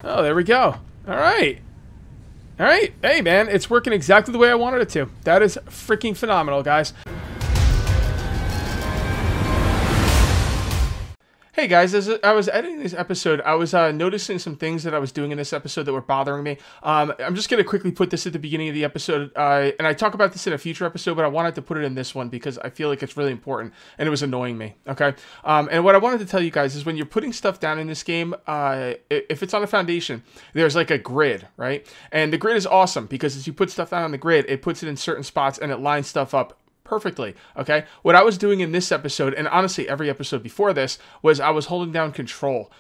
Oh, there we go. All right. All right. Hey, man, it's working exactly the way I wanted it to. That is freaking phenomenal, guys. Hey guys, as I was editing this episode, I was noticing some things that I was doing in this episode that were bothering me. I'm just going to quickly put this at the beginning of the episode, and I talk about this in a future episode, but I wanted to put it in this one because I feel like it's really important, and it was annoying me, okay? And what I wanted to tell you guys is when you're putting stuff down in this game, if it's on a foundation, there's like a grid, right? And the grid is awesome because as you put stuff down on the grid, it puts it in certain spots and it lines stuff up perfectly, okay? What I was doing in this episode, and honestly every episode before this, was I was holding down control.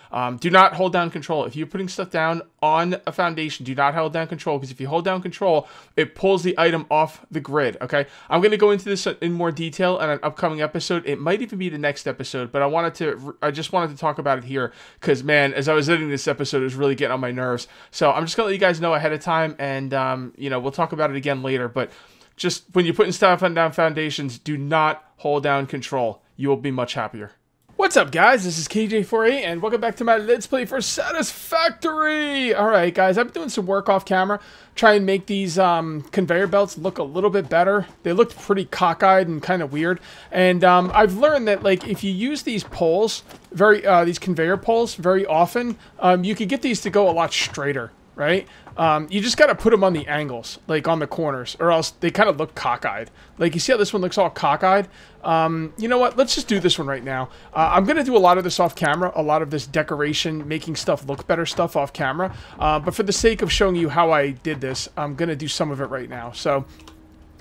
Do not hold down control. If you're putting stuff down on a foundation, do not hold down control, because if you hold down control, it pulls the item off the grid, okay? I'm going to go into this in more detail in an upcoming episode. It might even be the next episode, but I just wanted to talk about it here, because, man, as I was editing this episode, it was really getting on my nerves. So I'm just going to let you guys know ahead of time, and, you know, we'll talk about it again later, but just when you're putting stuff on down foundations, do not hold down control. You will be much happier. What's up, guys? This is KJ48, and welcome back to my Let's Play for Satisfactory! Alright, guys, I've been doing some work off camera, trying to make these conveyor belts look a little bit better. They looked pretty cockeyed and kind of weird, and I've learned that, like, if you use these poles, these conveyor poles very often, you can get these to go a lot straighter, right? You just got to put them on the angles, like on the corners, or else they kind of look cockeyed. Like, you see how this one looks all cockeyed? You know what? Let's just do this one right now. I'm going to do a lot of this off camera, a lot of this decoration, making stuff look better stuff off camera. But for the sake of showing you how I did this, I'm going to do some of it right now. So,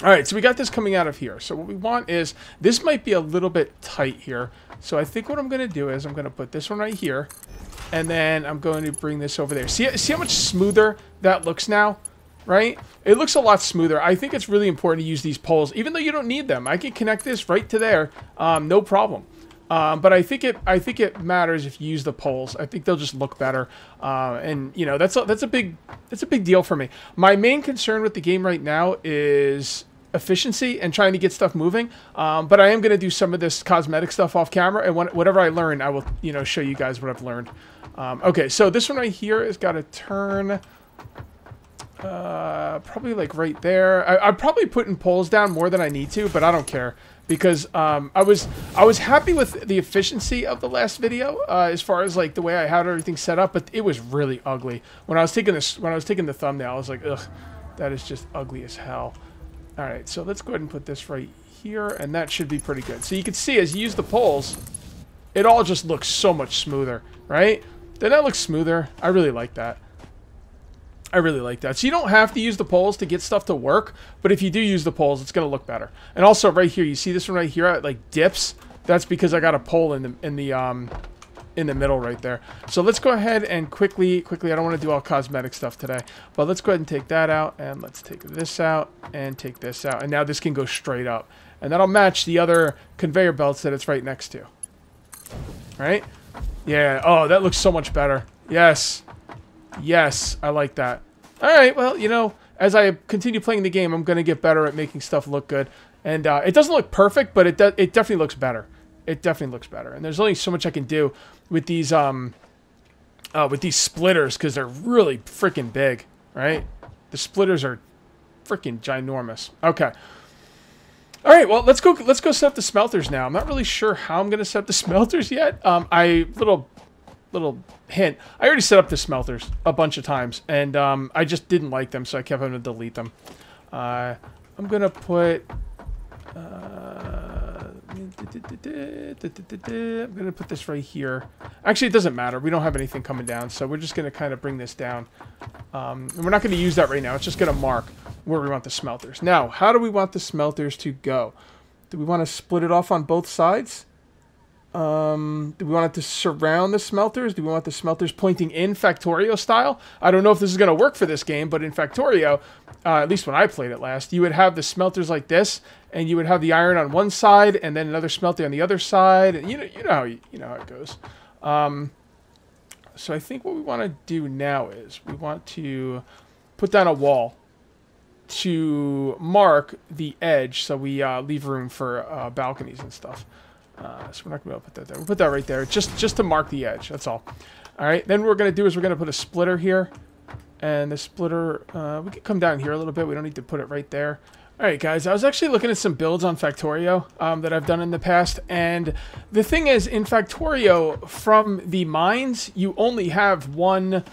all right, so we got this coming out of here. So what we want is, this might be a little bit tight here. So I think what I'm going to do is I'm going to put this one right here. And then I'm going to bring this over there. See how much smoother that looks now, right? It looks a lot smoother. I think it's really important to use these poles, even though you don't need them. I can connect this right to there, no problem. But I think it matters if you use the poles. I think they'll just look better, and you know that's a big deal for me. My main concern with the game right now is efficiency and trying to get stuff moving, but I am going to do some of this cosmetic stuff off camera, and whatever I learn, I will, you know, show you guys what I've learned. Okay, so this one right here has got to turn probably like right there. I'm probably putting poles down more than I need to, but I don't care, because I was happy with the efficiency of the last video, as far as like the way I had everything set up, but it was really ugly. When I was taking the thumbnail, I was like, ugh, that is just ugly as hell. All right, so let's go ahead and put this right here, and that should be pretty good. So you can see as you use the poles, it all just looks so much smoother, right? Doesn't that look smoother? I really like that. I really like that. So you don't have to use the poles to get stuff to work, but if you do use the poles, it's going to look better. And also right here, you see this one right here, it like dips. That's because I got a pole in the middle right there. So let's go ahead and quickly, I don't want to do all cosmetic stuff today, but let's go ahead and take that out, and let's take this out, and take this out, and now this can go straight up. And that'll match the other conveyor belts that it's right next to. Right? Yeah, oh, that looks so much better. Yes. Yes, I like that. Alright, well, you know, as I continue playing the game, I'm going to get better at making stuff look good. And it doesn't look perfect, but it definitely looks better. It definitely looks better. And there's only so much I can do with these splitters, because they're really freaking big, right? The splitters are freaking ginormous. Okay. All right, well, let's go set up the smelters now. I'm not really sure how I'm going to set up the smelters yet. Little hint, I already set up the smelters a bunch of times, and I just didn't like them, so I kept having to delete them. I'm going to put this right here. Actually, it doesn't matter. We don't have anything coming down, so we're just going to kind of bring this down. And we're not going to use that right now. It's just going to mark where we want the smelters. Now, how do we want the smelters to go? Do we want to split it off on both sides? Do we want it to surround the smelters? Do we want the smelters pointing in Factorio style? I don't know if this is going to work for this game, but in Factorio, at least when I played it last, you would have the smelters like this, and you would have the iron on one side, and then another smelter on the other side. And you know how it goes. So I think what we want to do now is we want to put down a wall to mark the edge, so we leave room for balconies and stuff. So we're not going to be able to put that there. We'll put that right there, just to mark the edge. That's all. All All right, then what we're going to do is we're going to put a splitter here. And the splitter, we can come down here a little bit. We don't need to put it right there. All right, guys, I was actually looking at some builds on Factorio that I've done in the past. And the thing is, in Factorio, from the mines, you only have one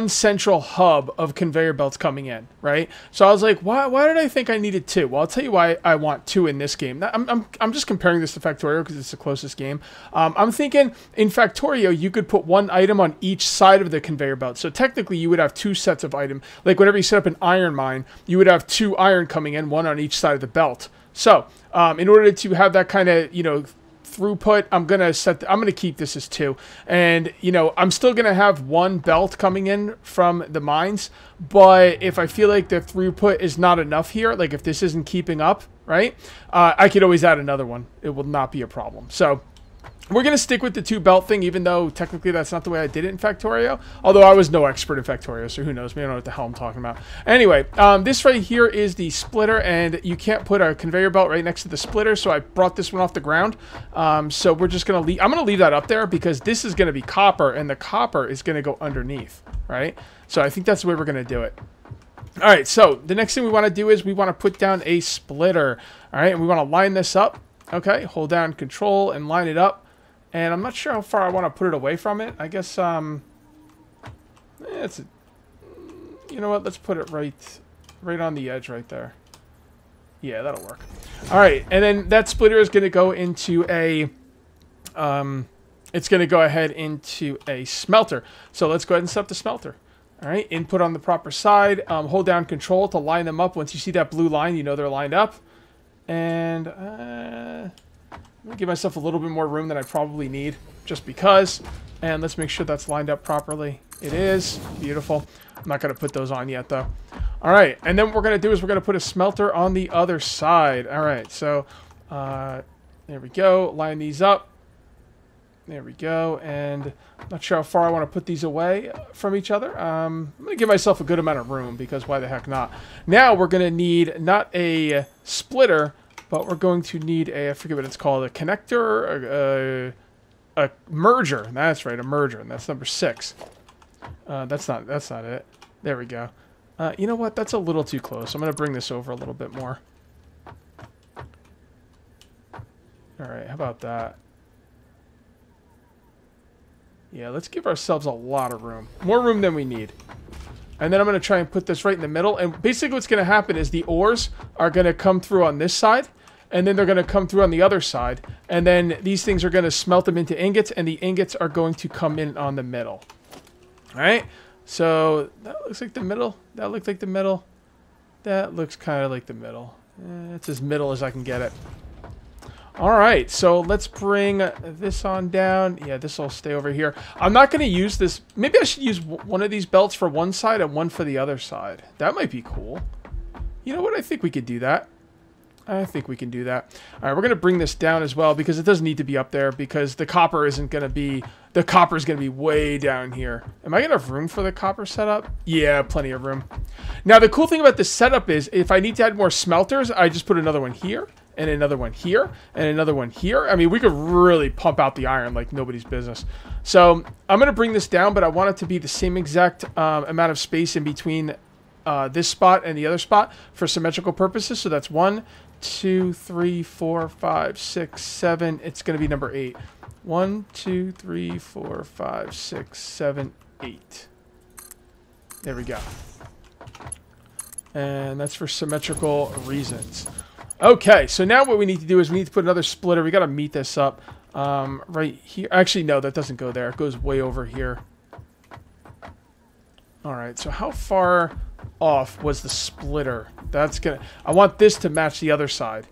central hub of conveyor belts coming in, right? So I was like, why did I think I needed two? Well, I'll tell you why I want two in this game. I'm just comparing this to Factorio because it's the closest game. I'm thinking in Factorio, you could put one item on each side of the conveyor belt. So technically, you would have two sets of items. Like whenever you set up an iron mine, you would have two iron coming in, one on each side of the belt. So in order to have that kind of, throughput, I'm gonna keep this as 2, and I'm still gonna have one belt coming in from the mines, but if I feel like the throughput is not enough here, like if this isn't keeping up, right, I could always add another one. It will not be a problem. So we're going to stick with the 2 belt thing, even though technically that's not the way I did it in Factorio. Although I was no expert in Factorio, so who knows? Maybe I don't know what the hell I'm talking about. Anyway, this right here is the splitter, and you can't put a conveyor belt right next to the splitter, so I brought this one off the ground. So we're just going to leave... I'm going to leave that up there because this is going to be copper, and the copper is going to go underneath, right? So I think that's the way we're going to do it. All right, so the next thing we want to do is we want to put down a splitter. All right, and we want to line this up. Okay, hold down Control and line it up. And I'm not sure how far I want to put it away from it. I guess, you know what? Let's put it right on the edge right there. Yeah, that'll work. All right, and then that splitter is going to go into a, it's going to go ahead into a smelter. So let's go ahead and set up the smelter. All right, input on the proper side. Hold down Control to line them up. Once you see that blue line, you know they're lined up. And, I'm going to give myself a little bit more room than I probably need, just because. And let's make sure that's lined up properly. It is. Beautiful. I'm not going to put those on yet, though. All right. And then what we're going to do is we're going to put a smelter on the other side. All right. So, there we go. Line these up. There we go. And I'm not sure how far I want to put these away from each other. I'm going to give myself a good amount of room, because why the heck not? Now we're going to need not a splitter, but we're going to need a, I forget what it's called, a connector, a merger. That's right, a merger, and that's number 6. That's not it. There we go. You know what? That's a little too close. I'm going to bring this over a little bit more. All right, how about that? Yeah, let's give ourselves a lot of room. More room than we need. And then I'm going to try and put this right in the middle. And basically what's going to happen is the ores are going to come through on this side. And then they're going to come through on the other side. And then these things are going to smelt them into ingots. And the ingots are going to come in on the middle. All right. So that looks like the middle. That looks like the middle. That looks kind of like the middle. It's as middle as I can get it. All right. So let's bring this on down. Yeah, this will stay over here. I'm not going to use this. Maybe I should use one of these belts for one side and one for the other side. That might be cool. You know what? I think we could do that. I think we can do that. All right, we're going to bring this down as well because it doesn't need to be up there because the copper isn't going to be... The copper is going to be way down here. Am I going to have room for the copper setup? Yeah, plenty of room. Now, the cool thing about this setup is if I need to add more smelters, I just put another one here and another one here and another one here. I mean, we could really pump out the iron like nobody's business. So I'm going to bring this down, but I want it to be the same exact amount of space in between this spot and the other spot for symmetrical purposes. So that's 1, 2, 3, 4, 5, 6, 7. It's going to be number 8. 1, 2, 3, 4, 5, 6, 7, 8. There we go. And that's for symmetrical reasons. Okay, so now what we need to do is we need to put another splitter. We got to meet this up right here. Actually, no, that doesn't go there. It goes way over here. All right, so how far off was the splitter? That's gonna... I want this to match the other side.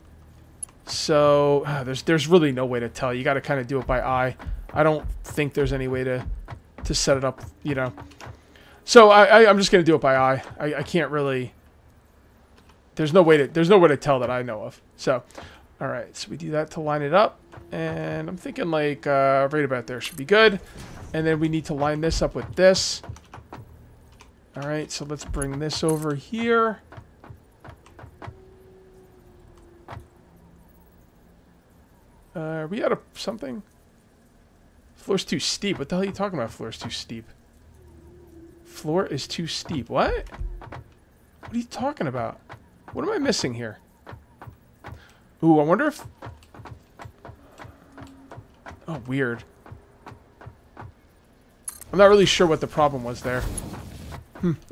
So there's really no way to tell. You got to kind of do it by eye. I don't think there's any way to set it up, you know. So I'm just gonna do it by eye. I can't really... There's no way to tell that I know of. So, all right. So we do that to line it up, and I'm thinking like right about there should be good. And then we need to line this up with this. All right. So let's bring this over here. Are we out of something? Floor's too steep. What the hell are you talking about? Floor's too steep. Floor is too steep. What? What are you talking about? What am I missing here? Ooh, I wonder if... Oh, weird. I'm not really sure what the problem was there.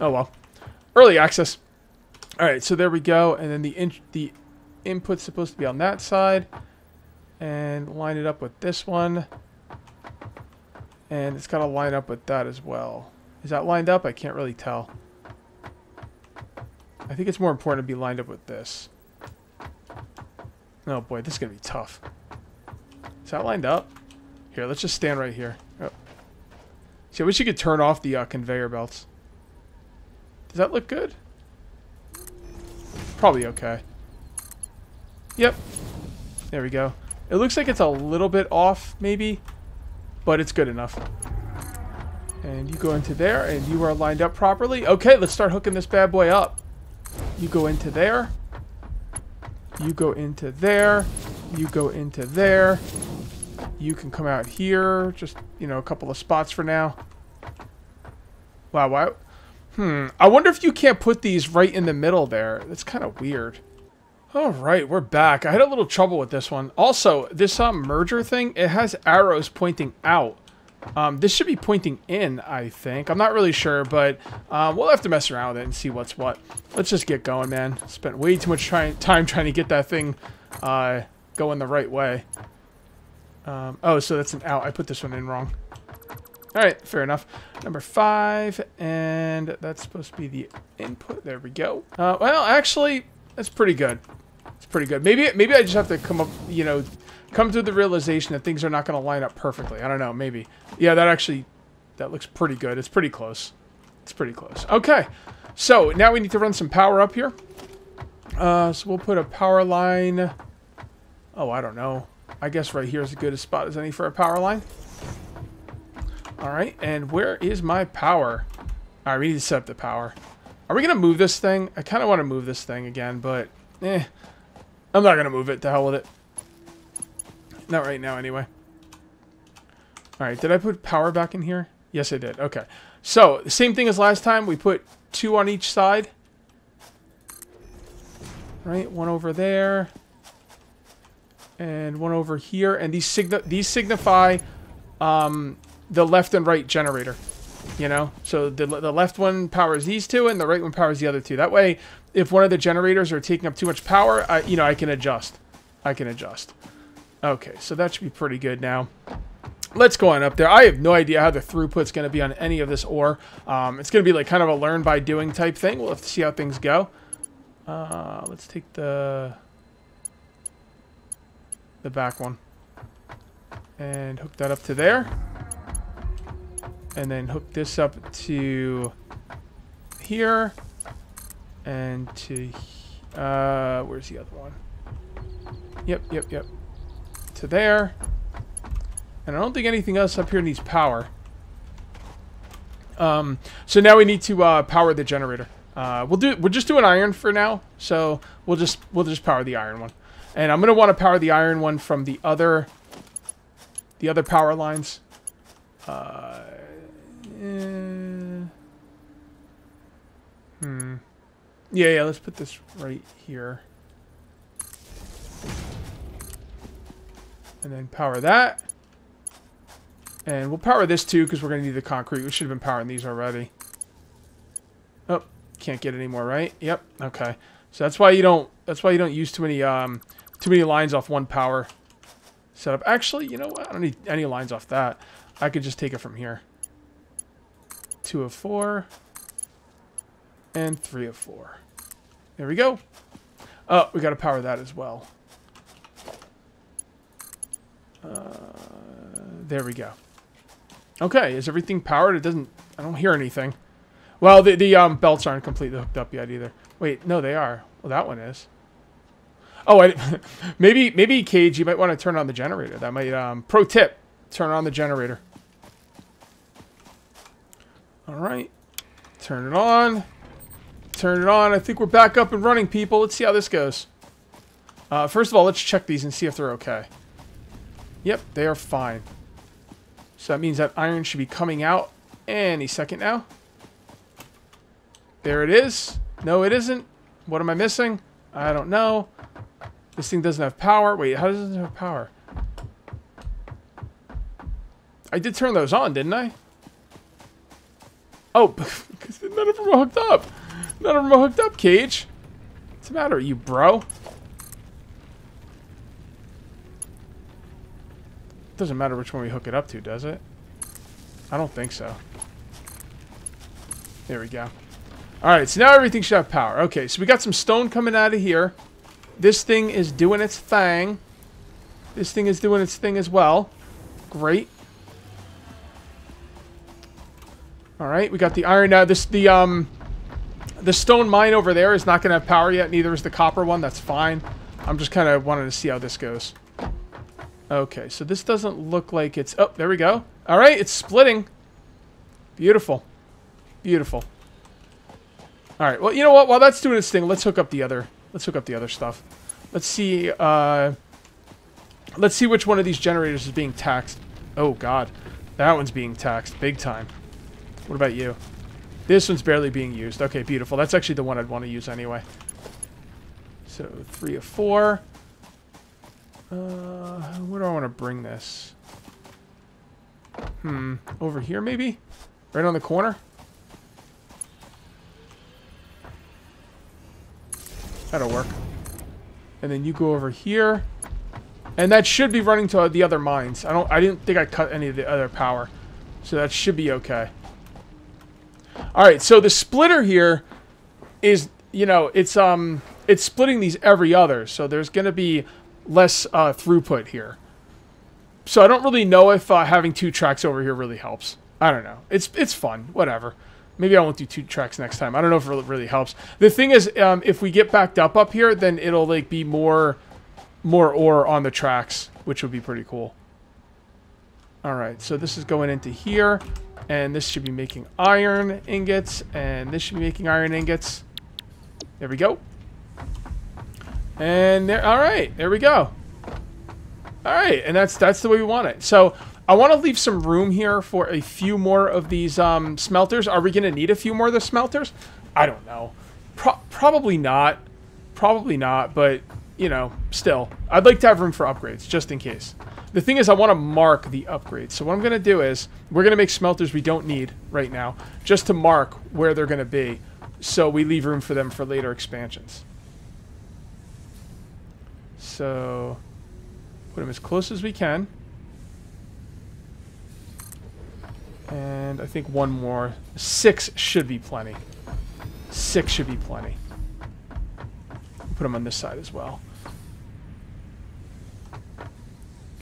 Oh well. Early access. Alright, so there we go. And then the input's supposed to be on that side. And line it up with this one. And it's got to line up with that as well. Is that lined up? I can't really tell. I think it's more important to be lined up with this. Oh boy, this is going to be tough. Is that lined up? Here, let's just stand right here. Oh. See, I wish you could turn off the conveyor belts. Does that look good? Probably okay. Yep. There we go. It looks like it's a little bit off, maybe. But it's good enough. And you go into there, and you are lined up properly. Okay, let's start hooking this bad boy up. You go into there. You go into there. You go into there. You can come out here. Just, you know, a couple of spots for now. Wow, why? I wonder if you can't put these right in the middle there. That's kind of weird. All right, we're back. I had a little trouble with this one. Also, this merger thing, it has arrows pointing out. This should be pointing in, I think. I'm not really sure, but we'll have to mess around with it and see what's what. Let's just get going, man. Spent way too much time trying to get that thing going the right way. Oh, so that's an out. I put this one in wrong. All right, fair enough. Number 5, and that's supposed to be the input. There we go. Well, actually, that's pretty good. It's pretty good. Maybe I just have to come up, you know, come to the realization that things are not going to line up perfectly. I don't know. Maybe. Yeah, that looks pretty good. It's pretty close. It's pretty close. Okay, so now we need to run some power up here. So we'll put a power line. Oh, I don't know. I guess right here is as good a spot as any for a power line. All right, and where is my power? All right, we need to set up the power. Are we going to move this thing? I kind of want to move this thing again, but I'm not going to move it. To hell with it. Not right now, anyway. All right, did I put power back in here? Yes, I did. Okay, so the same thing as last time. We put 2 on each side. Right, 1 over there. And 1 over here. And these signify the left and right generator. You know, so the left one powers these 2, and the right one powers the other 2. That way, if one of the generators are taking up too much power, I can adjust. Okay, so that should be pretty good now. Let's go on up there. I have no idea how the throughput's going to be on any of this ore. It's going to be like kind of a learn by doing type thing. We'll have to see how things go. Let's take the back one and hook that up to there. And then hook this up to here. And to... where's the other one? Yep. To there. And I don't think anything else up here needs power. So now we need to power the generator. We'll just do an iron for now. So we'll just power the iron one. And I'm gonna want to power the iron one from the other power lines. Yeah, let's put this right here. And then power that. And we'll power this too, because we're going to need the concrete. We should have been powering these already. Oh, can't get any more, right? Yep. Okay. So that's why you don't use too many lines off one power setup. Actually, you know what? I don't need any lines off that. I could just take it from here. 2 of 4 and 3 of 4. There we go. Oh, we got to power that as well. There we go. Okay, is everything powered? I don't hear anything. Well, the belts aren't completely hooked up yet either. Wait, no, they are. Well, that one is. Oh, maybe Cage, you might want to turn on the generator. That might pro tip, turn on the generator. All right, turn it on. Turn it on. I think we're back up and running, people. Let's see how this goes. First of all, let's check these and see if they're okay. Yep, they are fine. So that means that iron should be coming out any second now. There it is. No, it isn't. What am I missing? I don't know. This thing doesn't have power. Wait, how does it have power? I did turn those on, didn't I? Oh, because none of them are hooked up. None of them are hooked up, Cage. What's the matter with you, bro? Doesn't matter which one we hook it up to, does it? I don't think so. There we go. Alright, so now everything should have power. Okay, so we got some stone coming out of here. This thing is doing its thing. This thing is doing its thing as well. Great. Alright, we got the iron now. The stone mine over there is not going to have power yet. Neither is the copper one. That's fine. I'm just kind of wanting to see how this goes. Okay, so this doesn't look like it's... Oh, there we go. Alright, it's splitting. Beautiful. Beautiful. Alright, well, you know what? While that's doing its thing, let's hook up the other stuff. Let's see, let's see which one of these generators is being taxed. Oh, God. That one's being taxed. Big time. What about you? This one's barely being used. Okay, beautiful. That's actually the one I'd want to use anyway. So, 3 of 4. Where do I want to bring this? Over here, maybe? Right on the corner? That'll work. And then you go over here. And that should be running to the other mines. I didn't think I cut any of the other power. So that should be okay. Alright, so the splitter here is, you know, it's splitting these every other. So there's going to be less throughput here. So I don't really know if having 2 tracks over here really helps. I don't know. It's fun. Whatever. Maybe I won't do 2 tracks next time. I don't know if it really helps. The thing is, if we get backed up here, then it'll like be more ore on the tracks, which would be pretty cool. All right, so this is going into here, and this should be making iron ingots, and this should be making iron ingots. There we go. And there. All right, there we go. All right, and that's the way we want it. So I want to leave some room here for a few more of these smelters. Are we going to need a few more of the smelters? I don't know. Probably not. Probably not, but, you know, still. I'd like to have room for upgrades, just in case. The thing is, I want to mark the upgrades. So what I'm going to do is, we're going to make smelters we don't need right now, just to mark where they're going to be, so we leave room for them for later expansions. So, put them as close as we can. And I think one more. 6 should be plenty. 6 should be plenty. Put them on this side as well.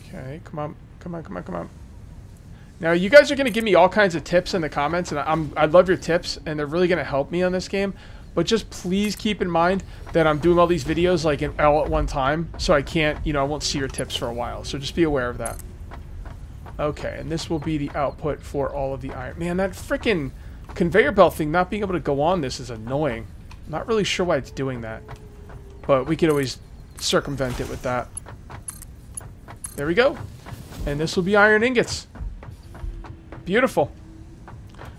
Okay, come on. Come on, come on, come on. Now, you guys are going to give me all kinds of tips in the comments, and I love your tips, and they're really going to help me on this game. But just please keep in mind that I'm doing all these videos like all at one time, so I can't, you know, I won't see your tips for a while. So just be aware of that. Okay, and this will be the output for all of the iron. Man, that freaking conveyor belt thing not being able to go on this is annoying. I'm not really sure why it's doing that. But we could always circumvent it with that. There we go. And this will be iron ingots. Beautiful.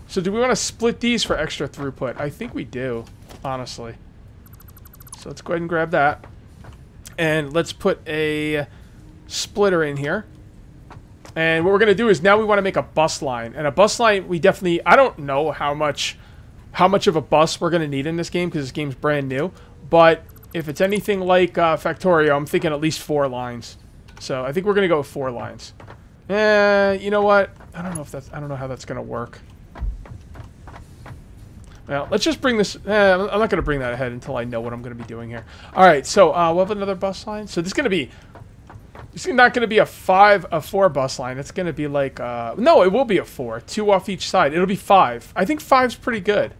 So do we want to split these for extra throughput? I think we do, honestly. So let's go ahead and grab that. And let's put a splitter in here. And what we're going to do is now we want to make a bus line. And a bus line, we definitely... I don't know how much of a bus we're going to need in this game, because this game's brand new. But if it's anything like Factorio, I'm thinking at least 4 lines. So I think we're going to go with 4 lines. You know what? I don't know how that's going to work. Well, let's just bring this... I'm not going to bring that ahead until I know what I'm going to be doing here. Alright, so we'll have another bus line. So this is going to be... It's not going to be a 4 bus line. It's going to be like... no, it will be a 4. 2 off each side. It'll be 5. I think 5's pretty good.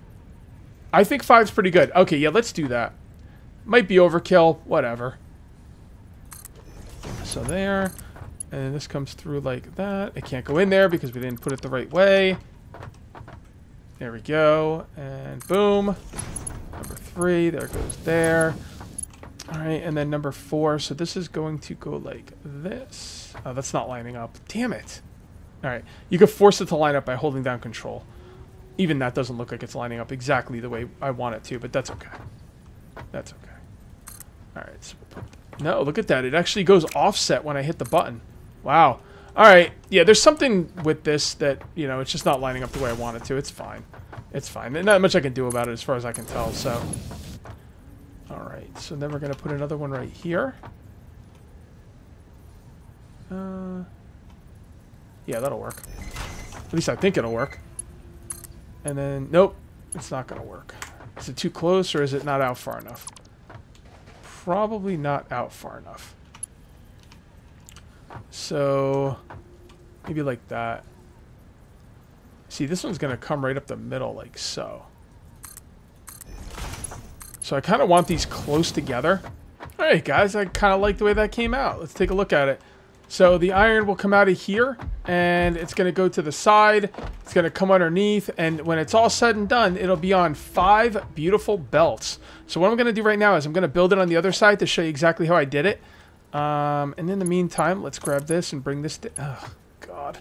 I think 5's pretty good. Okay, yeah, let's do that. Might be overkill. Whatever. So there. And this comes through like that. It can't go in there because we didn't put it the right way. There we go. And boom. Number 3. There goes there. Alright, and then number 4. So this is going to go like this. Oh, that's not lining up. Damn it. Alright. You can force it to line up by holding down control. Even that doesn't look like it's lining up exactly the way I want it to, but that's okay. That's okay. Alright, so we'll put... No, look at that. It actually goes offset when I hit the button. Wow. Alright, yeah, there's something with this that, you know, it's just not lining up the way I want it to. It's fine. It's fine. There's not much I can do about it as far as I can tell, so... Alright, so then we're going to put another one right here. Yeah, that'll work. At least I think it'll work. And then, nope, it's not going to work. Is it too close, or is it not out far enough? Probably not out far enough. So, maybe like that. See, this one's going to come right up the middle like so. So I kind of want these close together. All right, guys, I kind of like the way that came out. Let's take a look at it. So the iron will come out of here, and it's going to go to the side. It's going to come underneath, and when it's all said and done, it'll be on 5 beautiful belts. So what I'm going to do right now is I'm going to build it on the other side to show you exactly how I did it. And in the meantime, let's grab this and bring this down. Oh, God.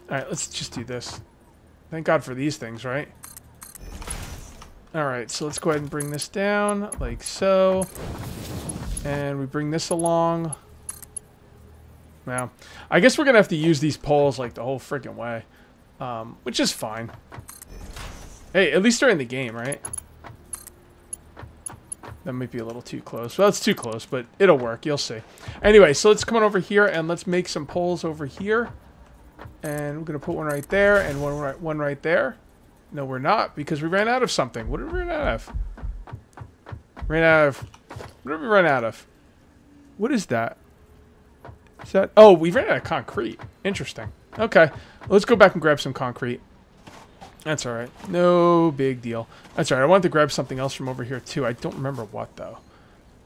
All right, let's just do this. Thank God for these things, right? All right, so let's go ahead and bring this down like so. And we bring this along. Now, I guess we're going to have to use these poles like the whole freaking way. Which is fine. Hey, at least they're in the game, right? That might be a little too close. Well, it's too close, but it'll work. You'll see. Anyway, so let's come on over here and let's make some poles over here. And we're going to put one right there and one right there. No, we're not, because we ran out of something. What did we run out of? What did we run out of? What is that? Is that... Oh, we ran out of concrete. Interesting. Okay. Let's go back and grab some concrete. That's alright. No big deal. That's alright. I wanted to grab something else from over here, too. I don't remember what, though.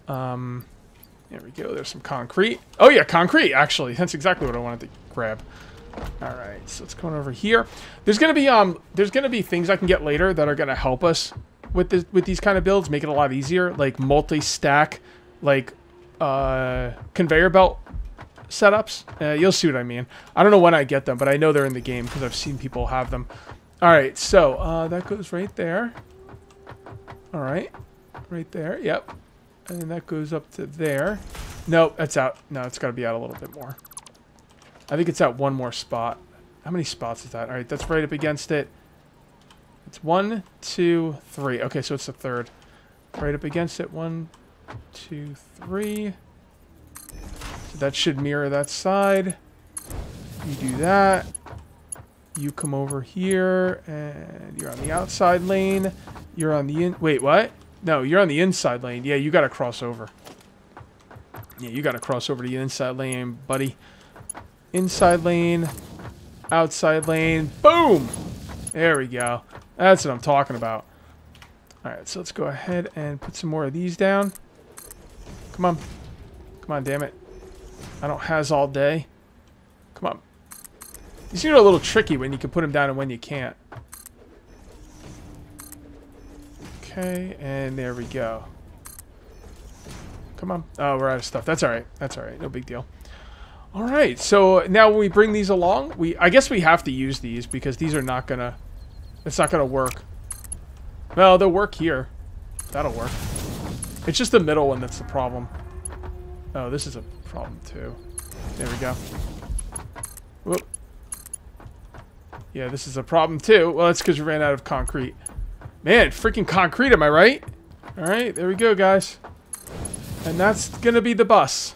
There we go. There's some concrete. Oh, yeah, concrete, actually. That's exactly what I wanted to grab. Alright, so let's go on over here. There's gonna be things I can get later that are gonna help us with these kind of builds, make it a lot easier, like multi-stack, like conveyor belt setups. You'll see what I mean. I don't know when I get them, but I know they're in the game because I've seen people have them. Alright, so that goes right there. Alright, right there, yep. And then that goes up to there. Nope, that's out. No, it's gotta be out a little bit more. I think it's at one more spot. How many spots is that? All right, that's right up against it. It's 1, 2, 3. Okay, so it's the third. Right up against it. 1, 2, 3. So that should mirror that side. You do that. You come over here, and you're on the outside lane. You're on the Wait, what? No, you're on the inside lane. Yeah, you got to cross over. Yeah, you got to cross over to the inside lane, buddy. Inside lane, outside lane, boom! There we go. That's what I'm talking about. Alright, so let's go ahead and put some more of these down. Come on. Come on, damn it. I don't has all day. Come on. These are a little tricky when you can put them down and when you can't. Okay, and there we go. Come on. Oh, we're out of stuff. That's alright. That's alright. No big deal. Alright, so now when we bring these along, I guess we have to use these because these are not gonna... It's not gonna work. Well, they'll work here. That'll work. It's just the middle one that's the problem. Oh, this is a problem too. There we go. Whoop. Yeah, this is a problem too. Well, that's because we ran out of concrete. Man, freaking concrete, am I right? Alright, there we go, guys. And that's gonna be the bus.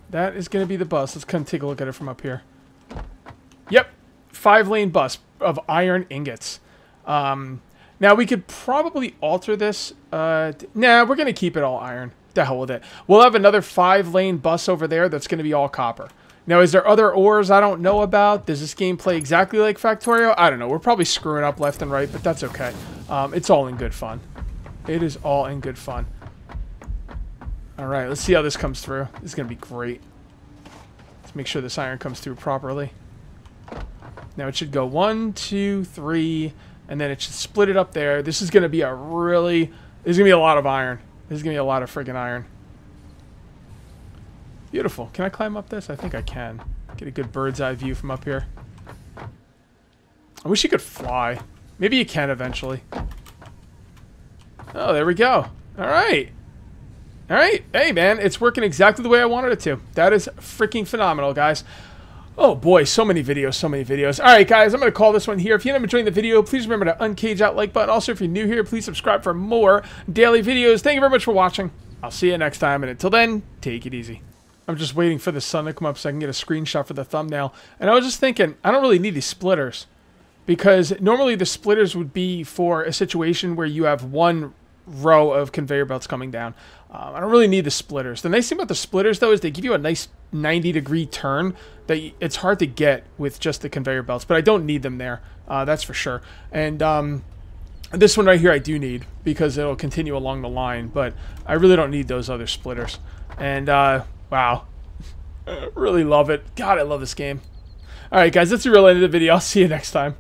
That is going to be the bus. Let's kind of take a look at it from up here. Yep. 5-lane bus of iron ingots. Now, we could probably alter this. Nah, we're going to keep it all iron. The hell with it. We'll have another 5-lane bus over there that's going to be all copper. Now, is there other ores I don't know about? Does this game play exactly like Factorio? I don't know. We're probably screwing up left and right, but that's okay. It's all in good fun. It is all in good fun. Alright, let's see how this comes through. This is going to be great. Let's make sure this iron comes through properly. Now it should go 1, 2, 3, and then it should split it up there. This is going to be a really... There's going to be a lot of iron. There's going to be a lot of friggin' iron. Beautiful. Can I climb up this? I think I can. Get a good bird's eye view from up here. I wish you could fly. Maybe you can eventually. Oh, there we go. All right. All right. Hey, man, it's working exactly the way I wanted it to. That is freaking phenomenal, guys. Oh, boy, so many videos, so many videos. All right, guys, I'm going to call this one here. If you end up enjoying the video, please remember to uncage that like button. Also, if you're new here, please subscribe for more daily videos. Thank you very much for watching. I'll see you next time, and until then, take it easy. I'm just waiting for the sun to come up so I can get a screenshot for the thumbnail. And I was just thinking, I don't really need these splitters, because normally the splitters would be for a situation where you have one row of conveyor belts coming down. I don't really need the splitters. The nice thing about the splitters, though, is they give you a nice 90-degree turn that it's hard to get with just the conveyor belts, but I don't need them there. That's for sure. And this one right here I do need, because it'll continue along the line, but I really don't need those other splitters. And wow, really love it. God, I love this game. All right, guys, that's the real end of the video. I'll see you next time.